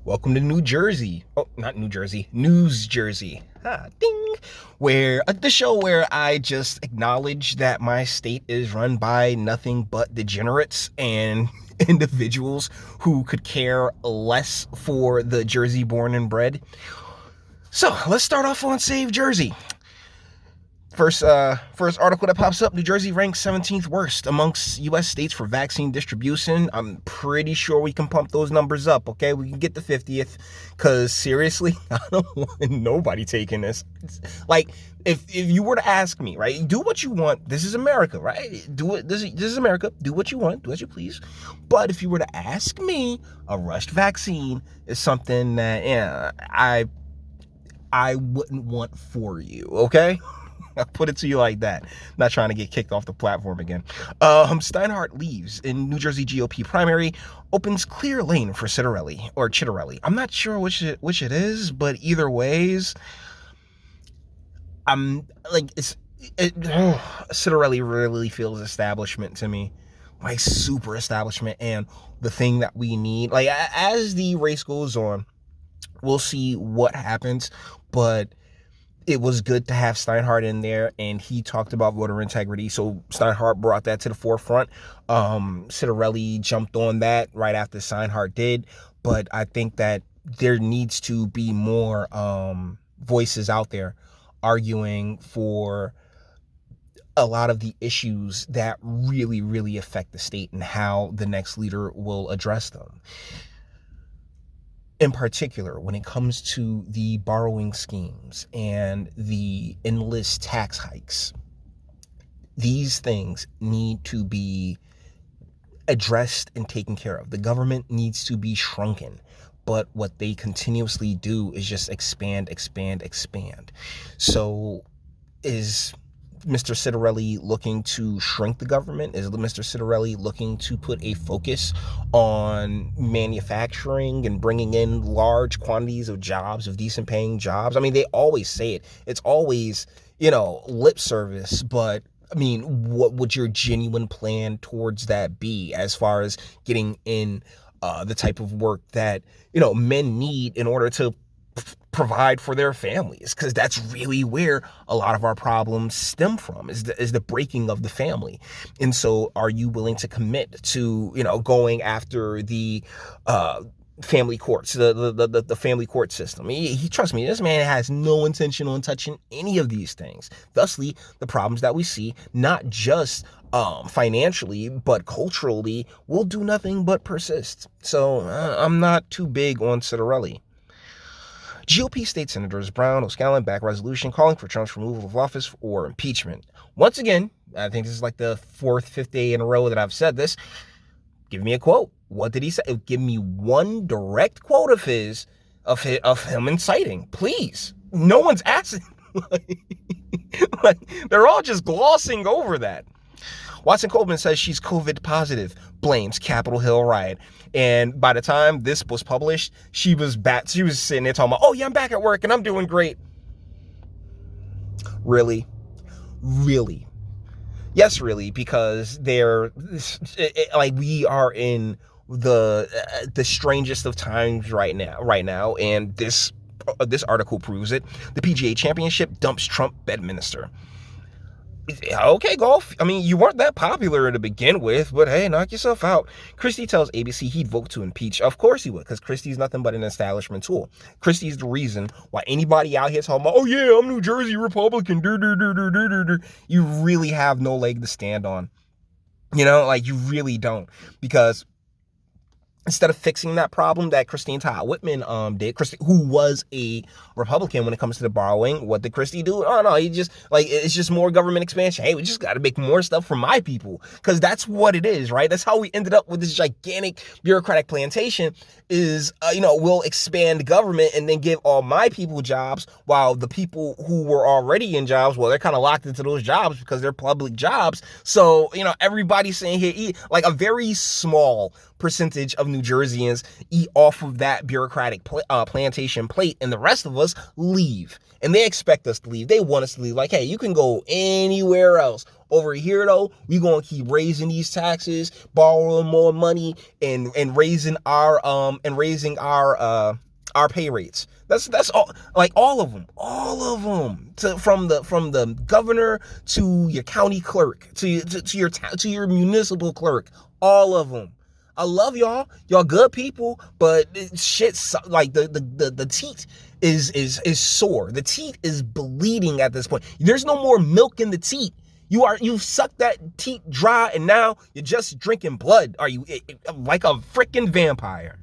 Welcome to New Jersey. Oh, not New Jersey, News Jersey. Ding. Where the show where I just acknowledge that my state is run by nothing but degenerates and individuals who could care less for the Jersey born and bred. So let's start off on Save Jersey. First article that pops up, New Jersey ranks 17th worst amongst U.S. states for vaccine distribution. I'm pretty sure we can pump those numbers up, okay? We can get the 50th, because seriously, I don't want nobody taking this. Like, if you were to ask me, right, do what you want. This is America, right? Do it. This is America. Do what you want. Do as you please. But if you were to ask me, a rushed vaccine is something that, I wouldn't want for you, okay? I'll put it to you like that. Not trying to get kicked off the platform again. Steinhardt leaves in New Jersey GOP primary, opens clear lane for Chitterelli. I'm not sure which it is, but either ways, I'm like Chitterelli really feels establishment to me, like super establishment, and the thing that we need. Like as the race goes on, we'll see what happens, but it was good to have Steinhardt in there, and he talked about voter integrity, so Steinhardt brought that to the forefront. Chitterelli jumped on that right after Steinhardt did, but I think that there needs to be more voices out there arguing for a lot of the issues that really, really affect the state and how the next leader will address them. In particular, when it comes to the borrowing schemes and the endless tax hikes, these things need to be addressed and taken care of. The government needs to be shrunken, but what they continuously do is just expand. So is Mr. Chitterelli looking to shrink the government? Is Mr. Chitterelli looking to put a focus on manufacturing and bringing in large quantities of jobs, of decent paying jobs? I mean, they always say it. It's always, lip service, but I mean, what would your genuine plan towards that be as far as getting in the type of work that, men need in order to provide for their families? Because that's really where a lot of our problems stem from, is the breaking of the family. And so are you willing to commit to going after the family courts, the family court system? He trust me, this man has no intention on touching any of these things. Thusly, the problems that we see, not just financially but culturally, will do nothing but persist. So I'm not too big on Chitterelli. GOP state senators Brown, O'Scallon back resolution calling for Trump's removal of office or impeachment. Once again, I think this is like the fifth day in a row that I've said this. Give me a quote. What did he say? Give me one direct quote of his, of him inciting, please. No one's asking. They're all just glossing over that. Watson Coleman says she's COVID positive, blames Capitol Hill riot. And by the time this was published, she was back. She was sitting there talking about, oh yeah, I'm back at work and I'm doing great. Really? Yes, really, because we are in the strangest of times right now, and this article proves it. The PGA Championship dumps Trump Bedminster. Okay, golf. I mean, you weren't that popular to begin with, but hey, knock yourself out. Christie tells ABC he'd vote to impeach. Of course he would, because Christie's nothing but an establishment tool. Christie's the reason why anybody out here talking about, oh yeah, I'm New Jersey Republican, you really have no leg to stand on. You really don't, because instead of fixing that problem that Christine Todd Whitman did, who was a Republican when it comes to the borrowing, what did Christie do? Oh no, he just it's just more government expansion. Hey, we just got to make more stuff for my people, because that's what it is, right? That's how we ended up with this gigantic bureaucratic plantation. Is we'll expand government and then give all my people jobs, while the people who were already in jobs, well, they're kind of locked into those jobs because they're public jobs. So everybody's saying here, like a very small percentage of New Jerseyans eat off of that bureaucratic plantation plate, and the rest of us leave. And they expect us to leave. They want us to leave. Like, hey, you can go anywhere else. Over here, though, we gonna keep raising these taxes, borrowing more money, and raising our pay rates. That's all. Like all of them. From the governor to your county clerk to your municipal clerk. All of them. I love y'all. Y'all good people, but shit's like the teat is sore. The teat is bleeding at this point. There's no more milk in the teat. You've sucked that teat dry, and now you're just drinking blood. Are you like a freaking vampire?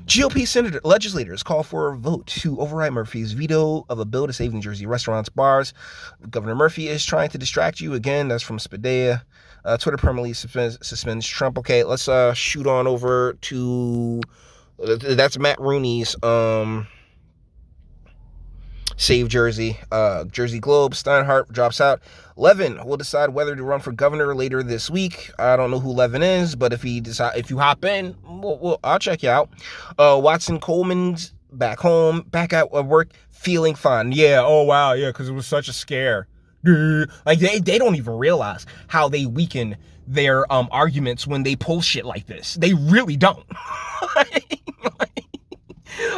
GOP legislators call for a vote to override Murphy's veto of a bill to save New Jersey restaurants, bars. Governor Murphy is trying to distract you. Again, that's from Spadea. Twitter permanently suspends Trump. Okay, let's shoot on over to... That's Matt Rooney's Save Jersey. Jersey Globe. Steinhardt drops out. Levin will decide whether to run for governor later this week. I don't know who Levin is, but if you hop in, I'll check you out. Watson Coleman's back home, back at work, feeling fine. Yeah, oh wow, yeah, because it was such a scare. Like they don't even realize how they weaken their arguments when they pull shit like this. They really don't.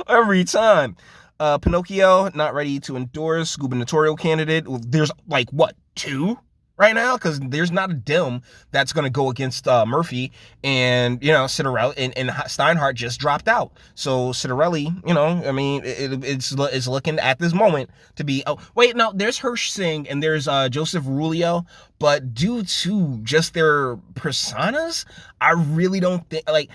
Every time. Pinocchio, not ready to endorse gubernatorial candidate. There's like, what, 2 right now? Because there's not a Dem that's going to go against Murphy. And, Citarelli and Steinhardt just dropped out. So Citarelli, I mean, it's looking at this moment to be, oh, wait, no, there's Hirsch Singh and there's Joseph Rulio. But due to just their personas, I really don't think, like,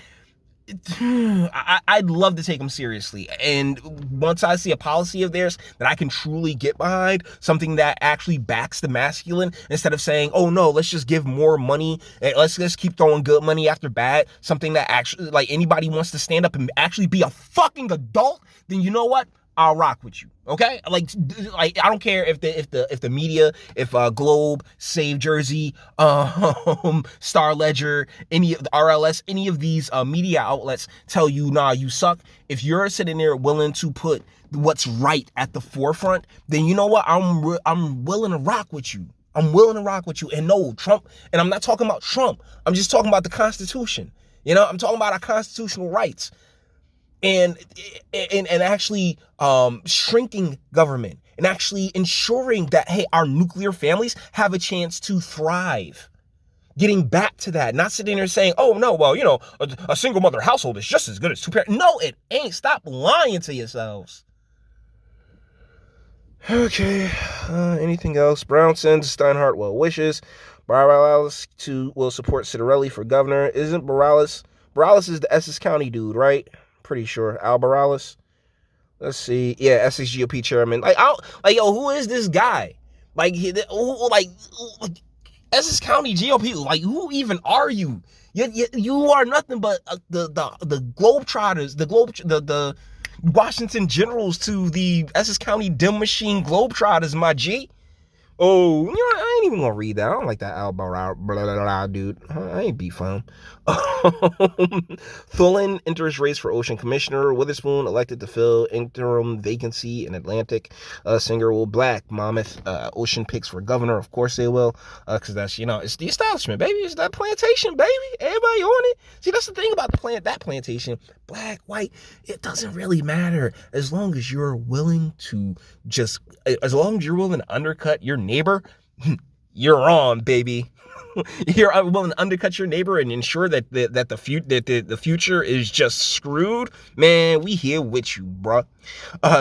I'd love to take them seriously. And once I see a policy of theirs that I can truly get behind, something that actually backs the masculine, instead of saying, oh no, let's just give more money, and let's just keep throwing good money after bad, something that actually, like, anybody wants to stand up and actually be a fucking adult, then you know what? I'll rock with you, okay? Like I don't care if the media, if Globe, Save Jersey, Star Ledger, any of the RLS, any of these media outlets tell you, nah, you suck. If you're sitting there willing to put what's right at the forefront, then you know what? I'm willing to rock with you. I'm willing to rock with you. And no, Trump, and I'm not talking about Trump. I'm just talking about the Constitution. I'm talking about our constitutional rights. And actually shrinking government and actually ensuring that, hey, our nuclear families have a chance to thrive. Getting back to that, not sitting there saying, oh no, well, a single mother household is just as good as 2 parents. No, it ain't. Stop lying to yourselves. Okay, anything else? Brown sends Steinhardt well wishes. Morales will support Citarelli for governor. Isn't Morales is the Essex County dude, right? Pretty sure. Al Morales. Let's see. Yeah, Essex GOP chairman. Yo, who is this guy? Essex County GOP. Like, who even are you? You are nothing but the Globetrotters, the Washington Generals to the Essex County Dem Machine Globetrotters, my G. Oh, I ain't even gonna read that. I don't like that Al blah, dude. I ain't beef on him. Thulin enters race for Ocean Commissioner. Witherspoon elected to fill interim vacancy in Atlantic. Singer will black Monmouth. Ocean picks for governor. Of course they will, because that's it's the establishment, baby. It's that plantation, baby. Everybody on it. See, that's the thing about that plantation. Black, white, it doesn't really matter as long as you're willing to undercut your neighbor. You're on, baby. You're willing to undercut your neighbor and ensure that the future is just screwed. Man, we here with you, bruh.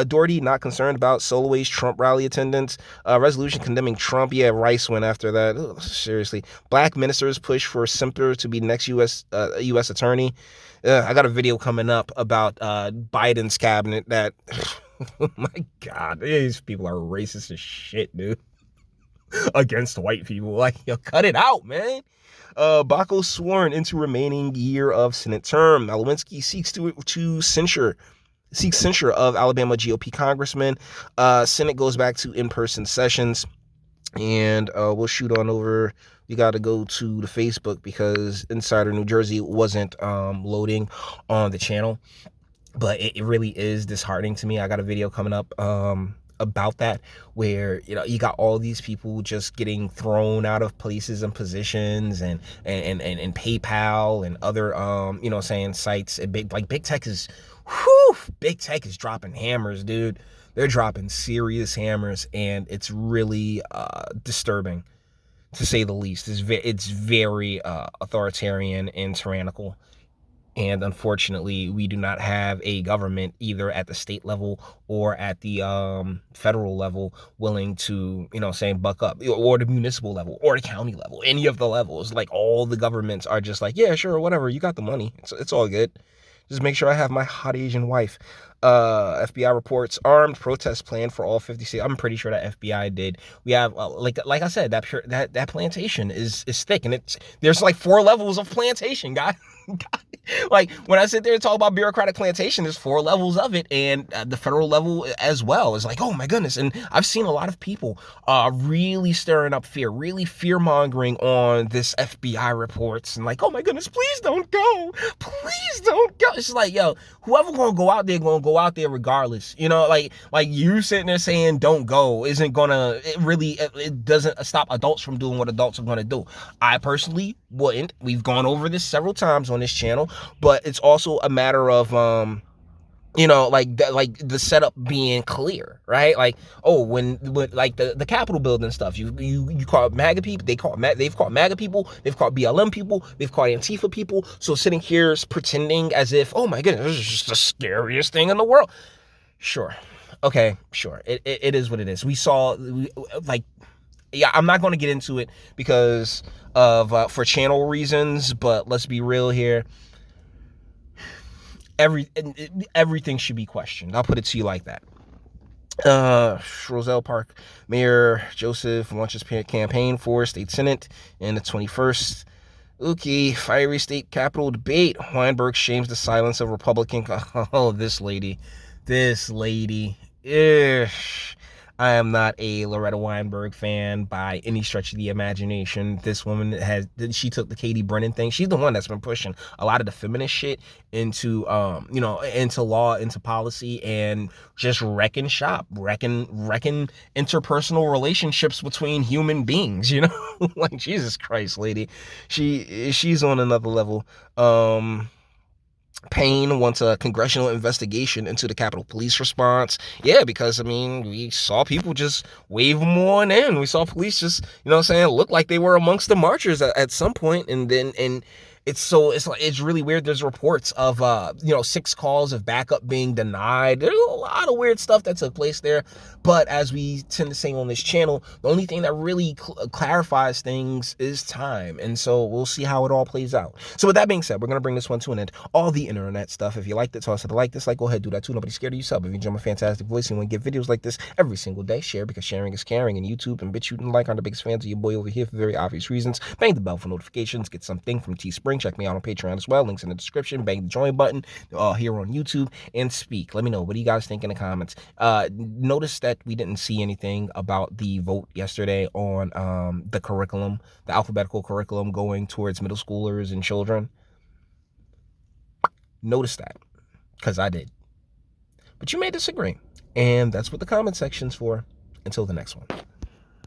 Doherty not concerned about Soloway's Trump rally attendance. Resolution condemning Trump. Yeah, Rice went after that. Ugh, seriously. Black ministers push for Semper to be next U.S. attorney. I got a video coming up about Biden's cabinet that... Oh my God, these people are racist as shit, dude. Against white people. Like, cut it out, man. Baco sworn into remaining year of Senate term. Lewinsky seeks censure of Alabama GOP congressman. Senate goes back to in-person sessions. And we'll shoot on over You got to go to the Facebook because Insider New Jersey wasn't loading on the channel. But it really is disheartening to me. I got a video coming up about that, where you got all these people just getting thrown out of places and positions, and PayPal and other saying sites. Big tech is, big tech is dropping hammers, dude. They're dropping serious hammers, and it's really disturbing, to say the least. It's very authoritarian and tyrannical. And unfortunately, we do not have a government, either at the state level or at the federal level, willing to, buck up, or the municipal level or the county level, any of the levels. Like, all the governments are just like, yeah, sure, whatever, you got the money. It's all good. Just make sure I have my hot Asian wife. FBI reports armed protest planned for all 50 states. I'm pretty sure that FBI did. We have, like I said, that plantation is thick, and there's like 4 levels of plantation, guys. Like, when I sit there and talk about bureaucratic plantation, there's 4 levels of it, and the federal level as well is like, oh my goodness. And I've seen a lot of people really stirring up fear, really fear mongering on this FBI reports, and like, oh my goodness, please don't go, please don't go. It's like, yo, whoever gonna go out there regardless. Like you sitting there saying don't go isn't gonna, it doesn't stop adults from doing what adults are gonna do. I personally wouldn't. We've gone over this several times on this channel, but it's also a matter of like the setup being clear, right? Like, oh, when like the Capitol building stuff, you call MAGA people, they've called MAGA people, they've called BLM people, they've called Antifa people. So sitting here pretending as if, oh my goodness, this is just the scariest thing in the world. Sure, okay, sure, it is what it is. Yeah, I'm not going to get into it because of for channel reasons, but let's be real here. Everything should be questioned. I'll put it to you like that. Roselle Park Mayor Joseph launches campaign for state senate in the 21st. Okay, fiery state capitol debate. Weinberg shames the silence of Republican. Oh, this lady. I am not a Loretta Weinberg fan by any stretch of the imagination. This woman she took the Katie Brennan thing. She's the one that's been pushing a lot of the feminist shit into into law, into policy, and just wrecking shop, wrecking interpersonal relationships between human beings, like, Jesus Christ, lady. She's on another level. Payne wants a congressional investigation into the Capitol Police response. Yeah, because, we saw people just wave them on in. We saw police just, look like they were amongst the marchers at some point, and it's really weird. There's reports of 6 calls of backup being denied. There's a lot of weird stuff that took place there. But as we tend to say on this channel, the only thing that really clarifies things is time. And so we'll see how it all plays out. So with that being said, we're going to bring this one to an end. All the internet stuff, if you liked it, toss it a like, dislike, go ahead, do that too. Nobody's scared of yourself. If you enjoy my fantastic voice and want to get videos like this every single day, share, because sharing is caring. And YouTube and Bitchute and like are the biggest fans of your boy over here for very obvious reasons. Bang the bell for notifications. Get something from Teespring. Check me out on Patreon as well. Links in the description. Bang the join button here on YouTube, and speak. Let me know. What do you guys think in the comments? Notice that we didn't see anything about the vote yesterday on the curriculum, the alphabetical curriculum going towards middle schoolers and children. Notice that, because I did. But you may disagree, and that's what the comment section's for. Until the next one.